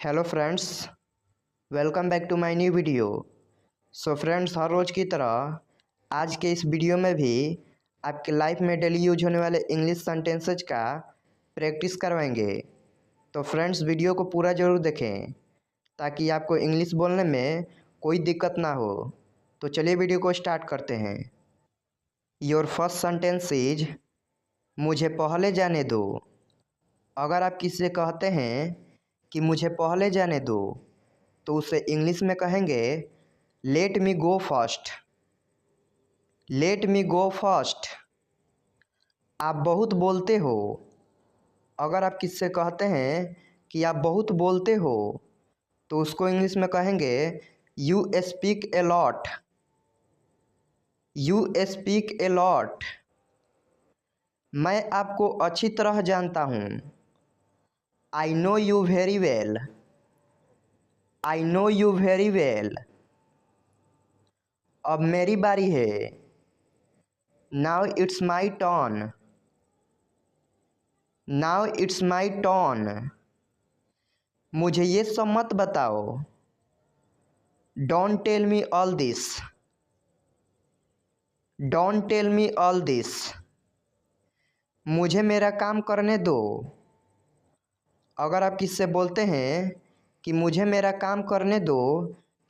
Hello friends, welcome back to my new video. So friends, हर रोज़ की तरह आज के इस वीडियो में भी आपके लाइफ में डेली यूज होने वाले इंग्लिश सेंटेंसेज का प्रैक्टिस करवाएंगे। तो फ्रेंड्स, वीडियो को पूरा ज़रूर देखें ताकि आपको इंग्लिश बोलने में कोई दिक्कत ना हो। तो चलिए वीडियो को स्टार्ट करते हैं। योर फर्स्ट सेंटेंस इज मुझे पहले जाने दो। अगर आप किसी से कहते हैं कि मुझे पहले जाने दो तो उसे इंग्लिश में कहेंगे लेट मी गो फर्स्ट। लेट मी गो फर्स्ट। आप बहुत बोलते हो। अगर आप किसी से कहते हैं कि आप बहुत बोलते हो तो उसको इंग्लिश में कहेंगे you speak a lot. You speak a lot. मैं आपको अच्छी तरह जानता हूँ। I know you very well. I know you very well. अब मेरी बारी है। Now it's my turn. Now it's my turn. मुझे ये सब मत बताओ। Don't tell me all this. Don't tell me all this. मुझे मेरा काम करने दो। अगर आप किससे बोलते हैं कि मुझे मेरा काम करने दो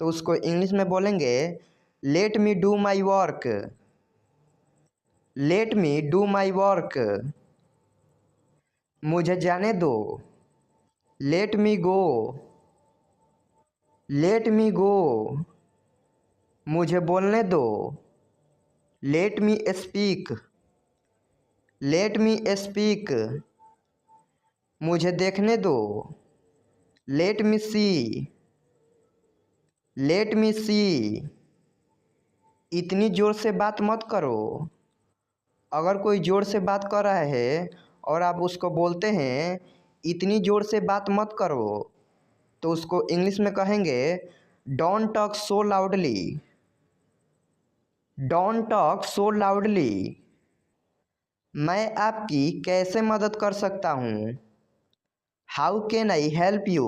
तो उसको इंग्लिश में बोलेंगे let me do my work. Let me do my work. मुझे जाने दो। लेट मी गो। लेट मी गो। मुझे बोलने दो। Let me speak. Let me speak. मुझे देखने दो। लेट मी सी। लेट मी सी। इतनी ज़ोर से बात मत करो। अगर कोई ज़ोर से बात कर रहा है और आप उसको बोलते हैं इतनी ज़ोर से बात मत करो तो उसको इंग्लिश में कहेंगे don't talk so loudly. Don't talk so loudly. मैं आपकी कैसे मदद कर सकता हूँ। How can I help you.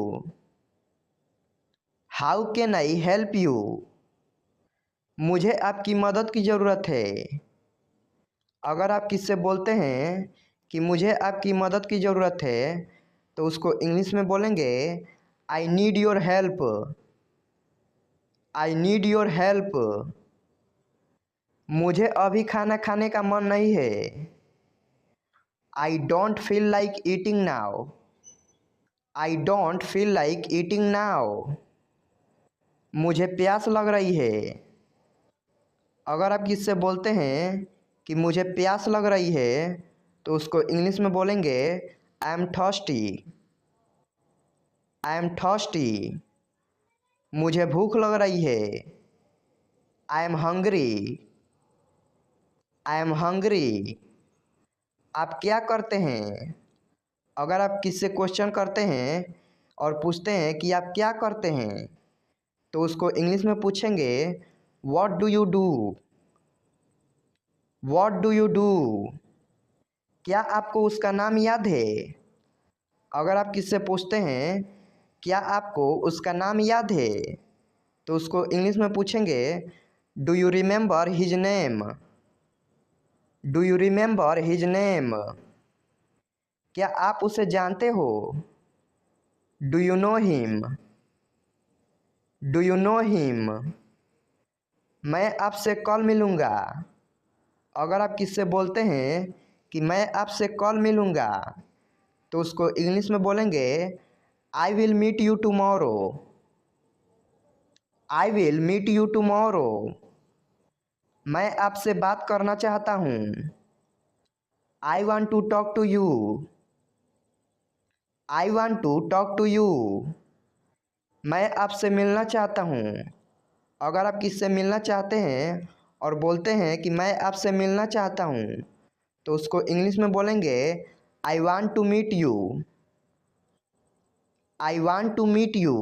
How can I help you. मुझे आपकी मदद की ज़रूरत है। अगर आप किससे बोलते हैं कि मुझे आपकी मदद की ज़रूरत है तो उसको इंग्लिश में बोलेंगे I need your help. I need your help. मुझे अभी खाना खाने का मन नहीं है। I don't feel like eating now. I don't feel like eating now. मुझे प्यास लग रही है। अगर आप किससे बोलते हैं कि मुझे प्यास लग रही है तो उसको इंग्लिश में बोलेंगे I am thirsty. I am thirsty. मुझे भूख लग रही है। I am hungry. I am hungry. आप क्या करते हैं। अगर आप किससे क्वेश्चन करते हैं और पूछते हैं कि आप क्या करते हैं तो उसको इंग्लिश में पूछेंगे what do you do. What do you do. क्या आपको उसका नाम याद है। अगर आप किससे पूछते हैं क्या आपको उसका नाम याद है तो उसको इंग्लिश में पूछेंगे do you remember his name. Do you remember his name. क्या आप उसे जानते हो। Do you know him. Do you know him. मैं आपसे कल मिलूँगा। अगर आप किससे बोलते हैं कि मैं आपसे कल मिलूँगा तो उसको इंग्लिश में बोलेंगे I will meet you tomorrow. I will meet you tomorrow. मैं आपसे बात करना चाहता हूँ। I want to talk to you. I want to talk to you. मैं आपसे मिलना चाहता हूँ। अगर आप किससे मिलना चाहते हैं और बोलते हैं कि मैं आपसे मिलना चाहता हूँ तो उसको इंग्लिश में बोलेंगे I want to meet you. I want to meet you.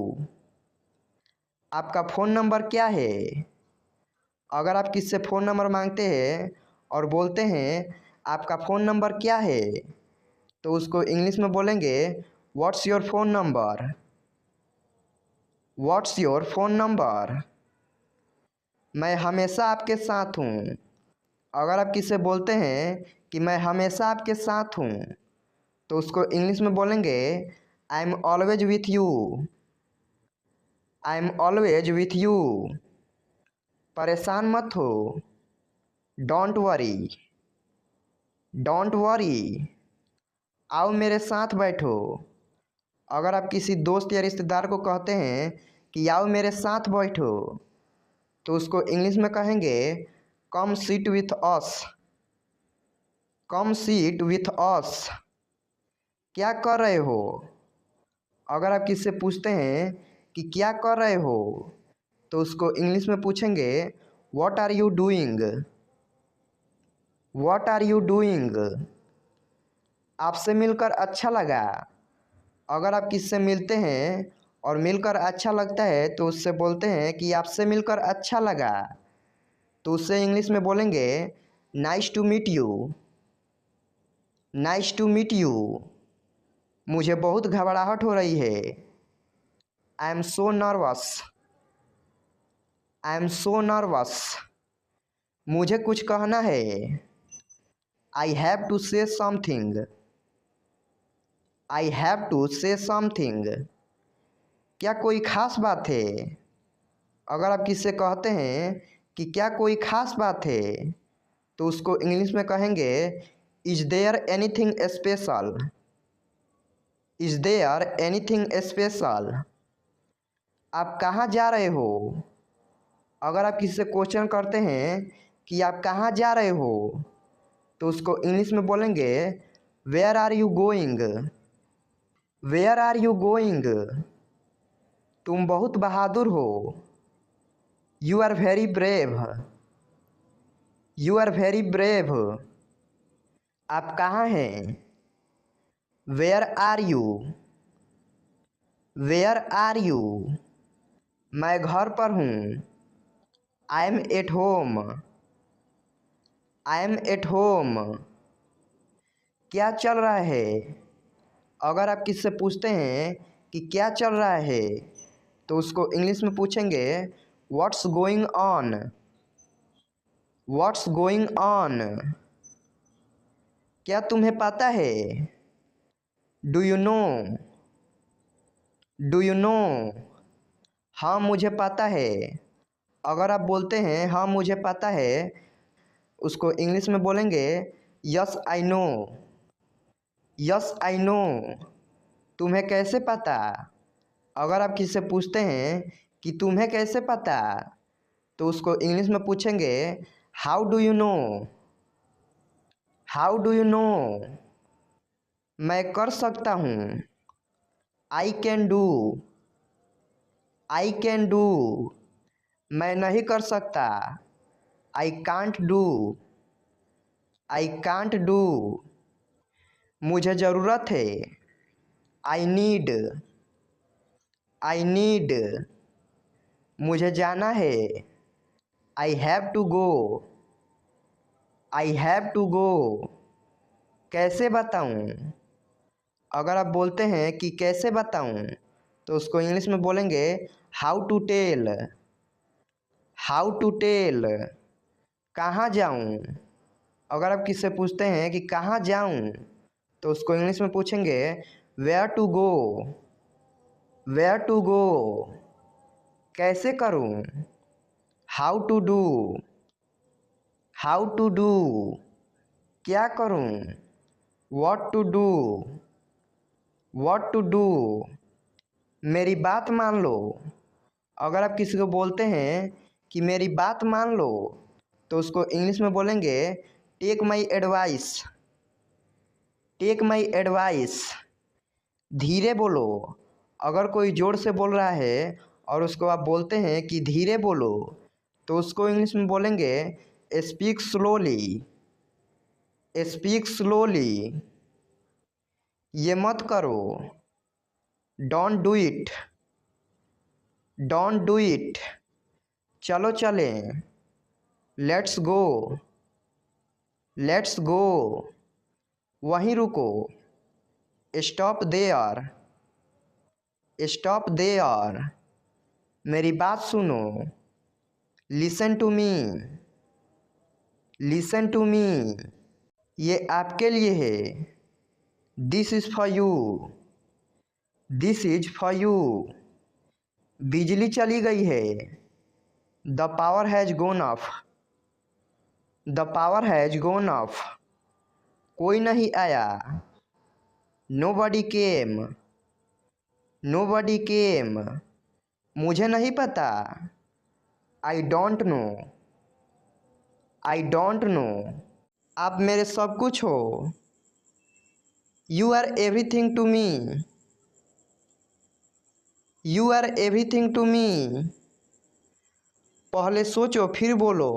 आपका फ़ोन नंबर क्या है। अगर आप किससे फ़ोन नंबर मांगते हैं और बोलते हैं आपका फ़ोन नंबर क्या है तो उसको इंग्लिश में बोलेंगे what's your phone number. What's your phone number. मैं हमेशा आपके साथ हूँ। अगर आप किससे बोलते हैं कि मैं हमेशा आपके साथ हूँ, तो उसको इंग्लिश में बोलेंगे I am always with you. I am always with you. परेशान मत हो। Don't worry. Don't worry. आओ मेरे साथ बैठो। अगर आप किसी दोस्त या रिश्तेदार को कहते हैं कि आओ मेरे साथ बैठो, तो उसको इंग्लिश में कहेंगे come sit with us. Come sit with us. क्या कर रहे हो। अगर आप किससे पूछते हैं कि क्या कर रहे हो, तो उसको इंग्लिश में पूछेंगे what are you doing. What are you doing. आपसे मिलकर अच्छा लगा। अगर आप किससे मिलते हैं और मिलकर अच्छा लगता है, तो उससे बोलते हैं कि आपसे मिलकर अच्छा लगा, तो उससे इंग्लिश में बोलेंगे nice to meet you. Nice to meet you. मुझे बहुत घबराहट हो रही है। I am so nervous. I am so nervous. मुझे कुछ कहना है। I have to say something. I have to say something. क्या कोई खास बात है। अगर आप किससे कहते हैं कि क्या कोई खास बात है, तो उसको इंग्लिश में कहेंगे is there anything special. Is there anything special. आप कहाँ जा रहे हो। अगर आप किसी से क्वेश्चन करते हैं कि आप कहाँ जा रहे हो, तो उसको इंग्लिश में बोलेंगे where are you going. Where are you going. तुम बहुत बहादुर हो। You are very brave. You are very brave. आप कहाँ हैं। Where are you. Where are you. मैं घर पर हूँ। I am at home. I am at home. क्या चल रहा है। अगर आप किससे पूछते हैं कि क्या चल रहा है, तो उसको इंग्लिश में पूछेंगे what's going on. What's going on. क्या तुम्हें पता है। Do you no. Do you no. हाँ मुझे पता है। अगर आप बोलते हैं हाँ मुझे पता है, उसको इंग्लिश में बोलेंगे yes I know. Yes I know. तुम्हें कैसे पता। अगर आप किसी से पूछते हैं कि तुम्हें कैसे पता, तो उसको इंग्लिश में पूछेंगे how do you know. How do you know. मैं कर सकता हूँ। I can do. I can do. मैं नहीं कर सकता। I can't do. I can't do. मुझे ज़रूरत है। I need. I need. मुझे जाना है। I have to go. I have to go. कैसे बताऊँ। अगर आप बोलते हैं कि कैसे बताऊँ, तो उसको इंग्लिश में बोलेंगे how to tell. How to tell. कहाँ जाऊँ। अगर आप किससे पूछते हैं कि कहाँ जाऊँ, तो उसको इंग्लिश में पूछेंगे where to go. Where to go. कैसे करूँ। How to do. How to do. क्या करूँ। What to do. What to do. मेरी बात मान लो। अगर आप किसी को बोलते हैं कि मेरी बात मान लो, तो उसको इंग्लिश में बोलेंगे take my advice. Take my advice. धीरे बोलो। अगर कोई ज़ोर से बोल रहा है और उसको आप बोलते हैं कि धीरे बोलो, तो उसको इंग्लिश में बोलेंगे स्पीक स्लोली। Speak slowly. ये मत करो। Don't do it. Don't do it. चलो चलें। Let's go. Let's go. वहीं रुको। Stop there. Stop there. मेरी बात सुनो। Listen to me, listen to me. ये आपके लिए है। This is for you, this is for you. बिजली चली गई है। The power has gone off, the power has gone off. कोई नहीं आया। Nobody came, nobody came. मुझे नहीं पता। I don't no, I don't know. आप मेरे सब कुछ हो। You are everything to me, you are everything to me. पहले सोचो फिर बोलो।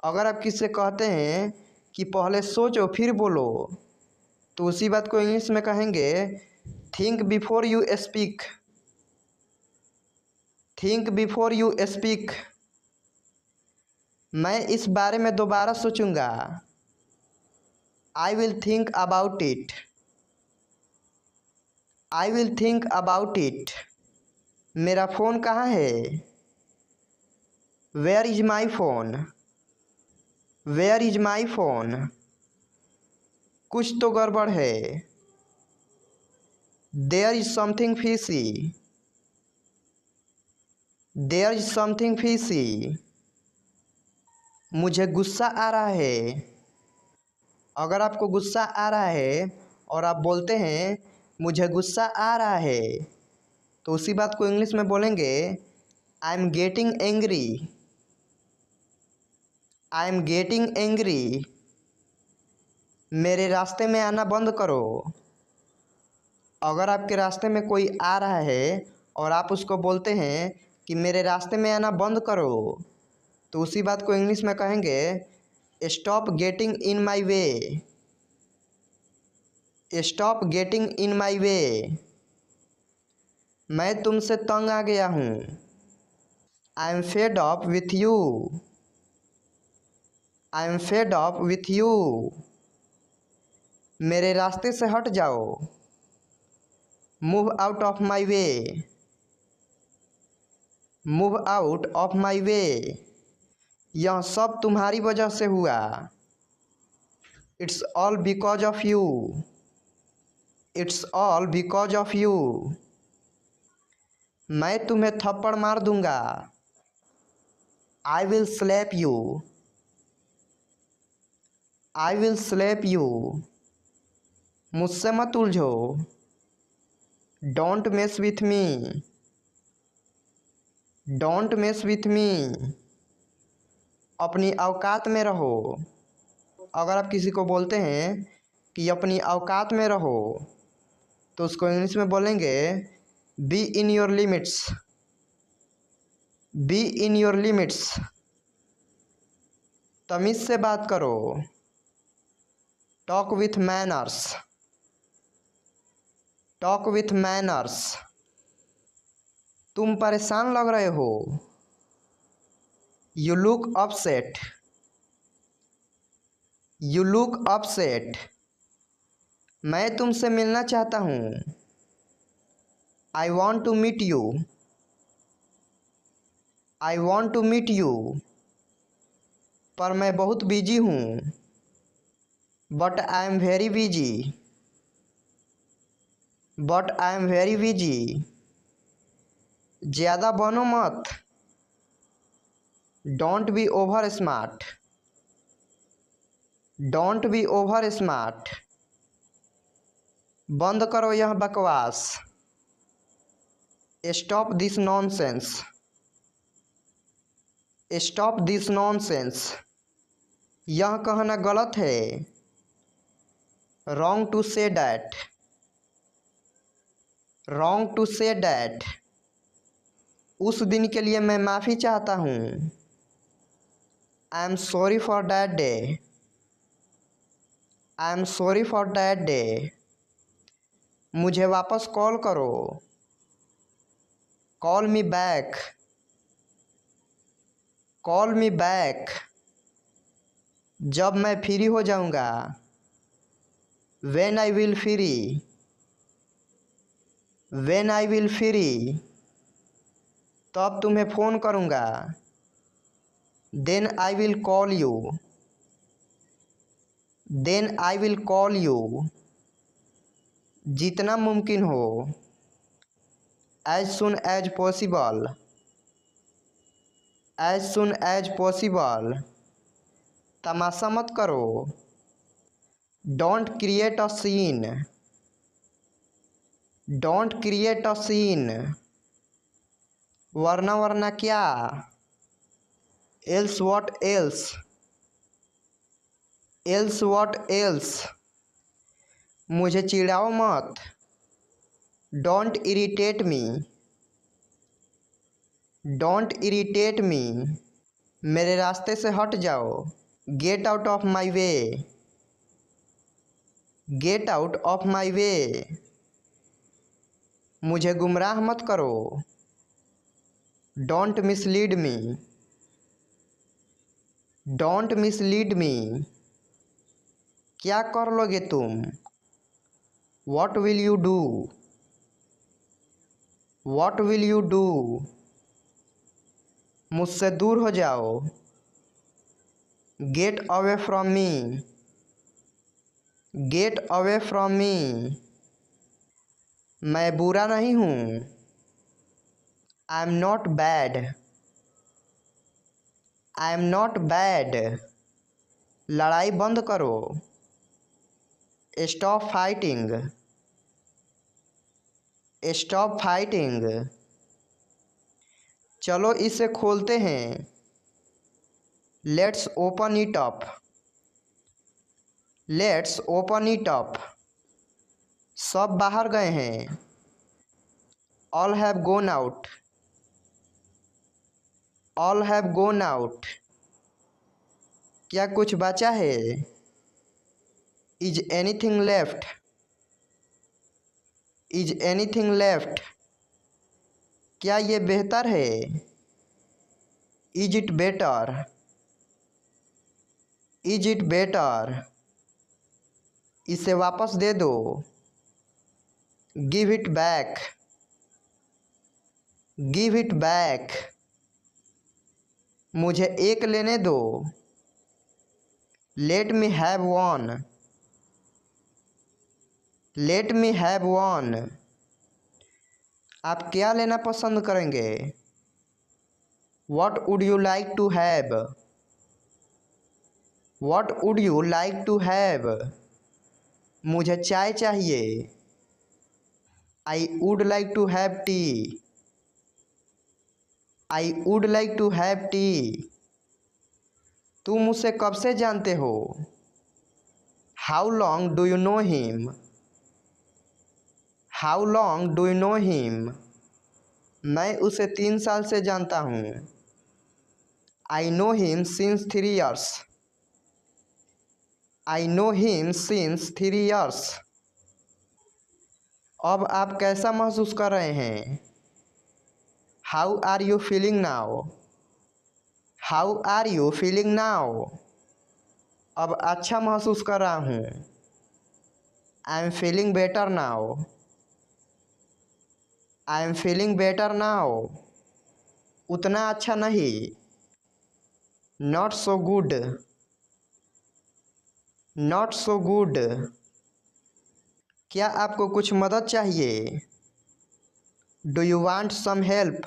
अगर आप किससे कहते हैं कि पहले सोचो फिर बोलो, तो उसी बात को इंग्लिश में कहेंगे think before you speak, think before you speak. मैं इस बारे में दोबारा सोचूंगा। I will think about it, I will think about it. मेरा फ़ोन कहाँ है? Where is my phone, where is my phone. कुछ तो गड़बड़ है। There is something fishy, there is something fishy. मुझे गुस्सा आ रहा है। अगर आपको गुस्सा आ रहा है और आप बोलते हैं मुझे गुस्सा आ रहा है, तो उसी बात को इंग्लिश में बोलेंगे I am getting angry, I am getting angry. मेरे रास्ते में आना बंद करो। अगर आपके रास्ते में कोई आ रहा है और आप उसको बोलते हैं कि मेरे रास्ते में आना बंद करो, तो उसी बात को इंग्लिश में कहेंगे stop getting in my way, stop getting in my way. मैं तुमसे तंग आ गया हूँ। I am fed up with you, I am fed up with you. मेरे रास्ते से हट जाओ। Move out of my way, move out of my way. यह सब तुम्हारी वजह से हुआ। It's all because of you, it's all because of you. मैं तुम्हें थप्पड़ मार दूंगा। I will slap you, I will slap you. मुझसे मत उलझो। Don't mess with me, don't mess with me. अपनी औकात में रहो। अगर आप किसी को बोलते हैं कि अपनी औकात में रहो, तो उसको इंग्लिश में बोलेंगे be in your limits, be in your limits. तमीज़ से बात करो। Talk with manners, talk with manners. तुम परेशान लग रहे हो। You look upset, you look upset. मैं तुमसे मिलना चाहता हूँ। I want to meet you, I want to meet you. पर मैं बहुत बिजी हूँ। But I am very busy, but I am very busy. ज़्यादा बनो मत। Don't be over smart, don't be over smart. बंद करो यह बकवास। Stop this nonsense, stop this nonsense. यह कहना गलत है। Wrong to say that, wrong to say that. उस दिन के लिए मैं माफ़ी चाहता हूँ। I am sorry for that day, I am sorry for that day. मुझे वापस कॉल करो। Call me back, call me back. जब मैं फ्री हो जाऊंगा। When I will free, when I will free. तब तुम्हें फ़ोन करूँगा। Then I will call you. Then I will call you. जितना मुमकिन हो। As soon as possible. As soon as possible. तमाशा मत करो। Don't create a scene. Don't create a scene. वरना वरना क्या। Else what else. Else what else. मुझे चिढ़ाओ मत। Don't irritate me. Don't irritate me. मेरे रास्ते से हट जाओ। Get out of my way. Get out of my way. मुझे गुमराह मत करो। Don't mislead me. Don't mislead me. क्या कर लोगे तुम। What will you do. What will you do. मुझसे दूर हो जाओ। Get away from me. Get away from me. मैं बुरा नहीं हूँ। I am not bad. I am not bad. लड़ाई बंद करो। Stop fighting. Stop fighting. चलो इसे खोलते हैं। Let's open it up. Let's open it up. सब बाहर गए हैं। All have gone out. All have gone out. क्या कुछ बचा है। Is anything left. Is anything left. क्या ये बेहतर है। Is it better. Is it better. इसे वापस दे दो। Give it back. Give it back. मुझे एक लेने दो। Let me have one. Let me have one. आप क्या लेना पसंद करेंगे। What would you like to have. What would you like to have. मुझे चाय चाहिए। I would like to have tea. I would like to have tea. तुम उसे कब से जानते हो। How long do you know him. How long do you know him. मैं उसे 3 साल से जानता हूँ। I know him since 3 years। I know him since 3 years। अब आप कैसा महसूस कर रहे हैं। How are you feeling now. How are you feeling now. अब अच्छा महसूस कर रहा हूँ। I am feeling better now. I am feeling better now. उतना अच्छा नहीं। Not so good. Not so good. क्या आपको कुछ मदद चाहिए। Do you want some help.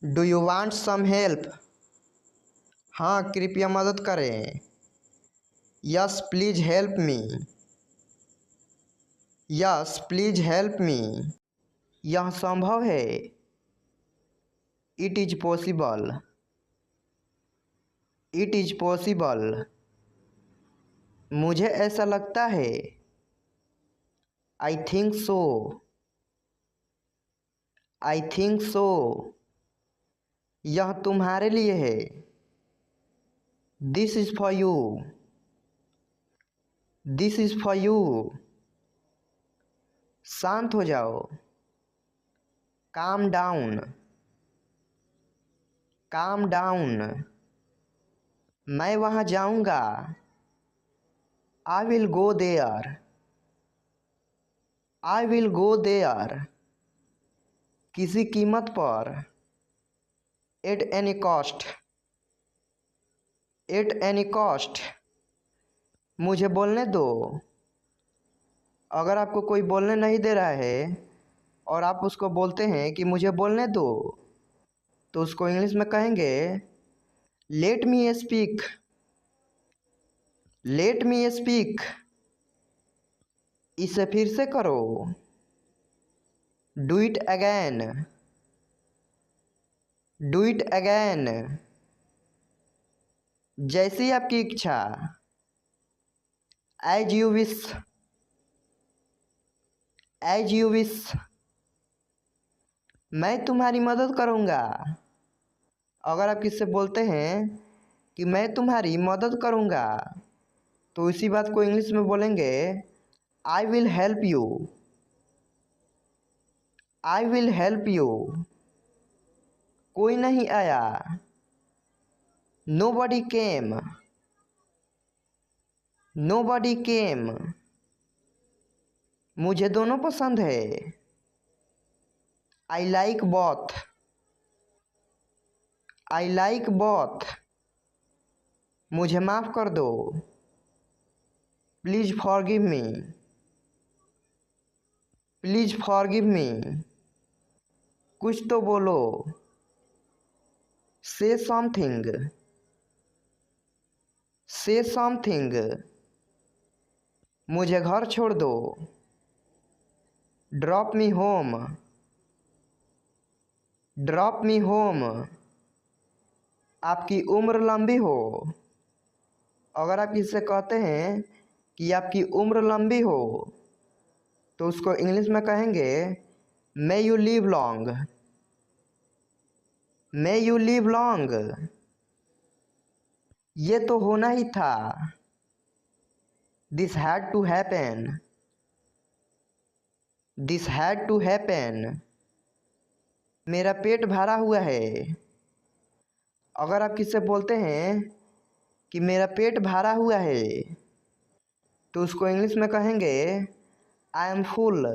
Do you want some help. हाँ कृपया मदद करें। Yes please help me. Yes please help me. यह संभव है। It is possible. It is possible. मुझे ऐसा लगता है। I think so. I think so. यह तुम्हारे लिए है। This is for you. This is for you. शांत हो जाओ। Calm down. Calm down. मैं वहाँ जाऊँगा। I will go there. I will go there. किसी कीमत पर, at any cost, at any cost, मुझे बोलने दो। अगर आपको कोई बोलने नहीं दे रहा है और आप उसको बोलते हैं कि मुझे बोलने दो, तो उसको इंग्लिश में कहेंगे let me speak, let me speak. इसे फिर से करो, do it again, do it again. जैसी आपकी इच्छा, as you wish, as you wish. मैं तुम्हारी मदद करूँगा। अगर आप किससे बोलते हैं कि मैं तुम्हारी मदद करूँगा, तो इसी बात को इंग्लिश में बोलेंगे I will help you, I will help you. कोई नहीं आया, नोबडी केम, नोबडी केम। मुझे दोनों पसंद है, I like both, I like both. मुझे माफ़ कर दो, please forgive me, please forgive me. कुछ तो बोलो, से समथिंग, से समथिंग। मुझे घर छोड़ दो, drop me home, drop me home. आपकी उम्र लंबी हो। अगर आप इससे कहते हैं कि आपकी उम्र लंबी हो, तो उसको इंग्लिश में कहेंगे may you live long, may you live long. ये तो होना ही था, this had to happen, this had to happen. मेरा पेट भरा हुआ है। अगर आप किससे बोलते हैं कि मेरा पेट भरा हुआ है, तो उसको इंग्लिश में कहेंगे I am full,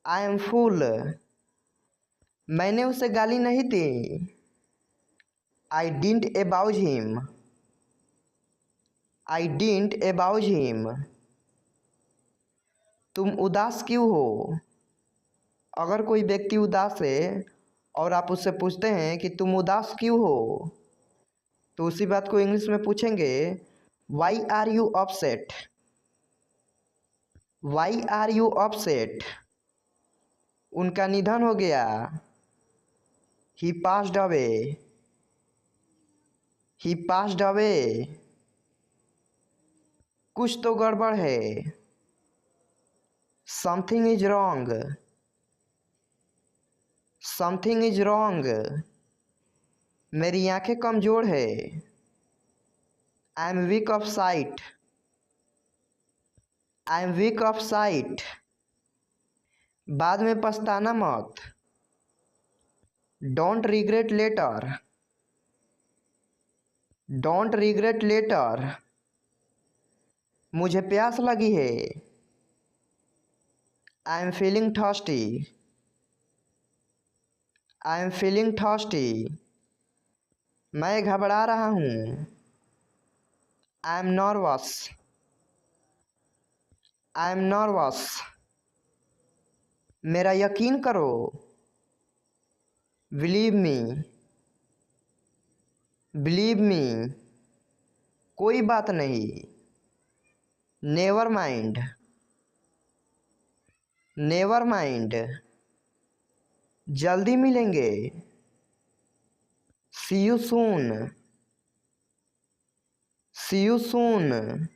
I am full. मैंने उसे गाली नहीं दी, I didn't abuse him, I didn't abuse him. तुम उदास क्यों हो। अगर कोई व्यक्ति उदास है और आप उससे पूछते हैं कि तुम उदास क्यों हो, तो उसी बात को इंग्लिश में पूछेंगे why are you upset, why are you upset. उनका निधन हो गया, he passed away, he passed away. कुछ तो गड़बड़ है, something is wrong, something is wrong. मेरी आंखें कमज़ोर है, I am weak of sight, I am weak of sight. बाद में पछताना मत, don't regret later, don't regret later. मुझे प्यास लगी है, I am feeling thirsty, I am feeling thirsty. मैं घबरा रहा हूँ, I M nervous, I M nervous. मेरा यकीन करो, बिलीव मी, बिलीव मी। कोई बात नहीं, नेवर माइंड, नेवर माइंड। जल्दी मिलेंगे, सी you soon, C you soon.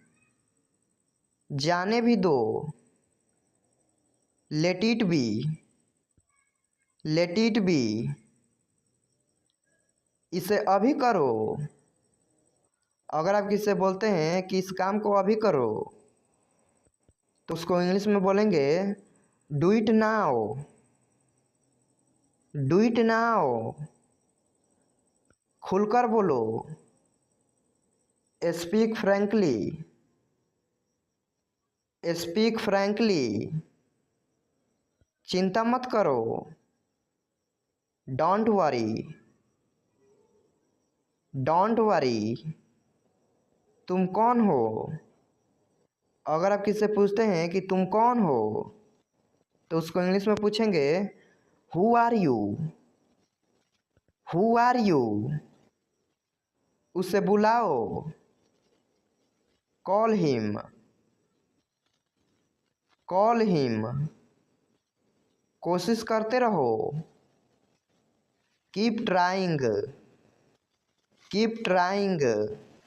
जाने भी दो, let it be, let it be. इसे अभी करो। अगर आप किससे बोलते हैं कि इस काम को अभी करो, तो उसको इंग्लिश में बोलेंगे do it now, do it now. खुलकर बोलो, स्पीक फ्रैंकली, स्पीक फ्रैंकली। चिंता मत करो, डोंट वरी, डोंट वरी। तुम कौन हो? अगर आप किससे पूछते हैं कि तुम कौन हो, तो उसको इंग्लिश में पूछेंगे who are you, who are you. उसे बुलाओ, कॉल हिम, कॉल हिम। कोशिश करते रहो, कीप ट्राइंग, कीप ट्राइंग।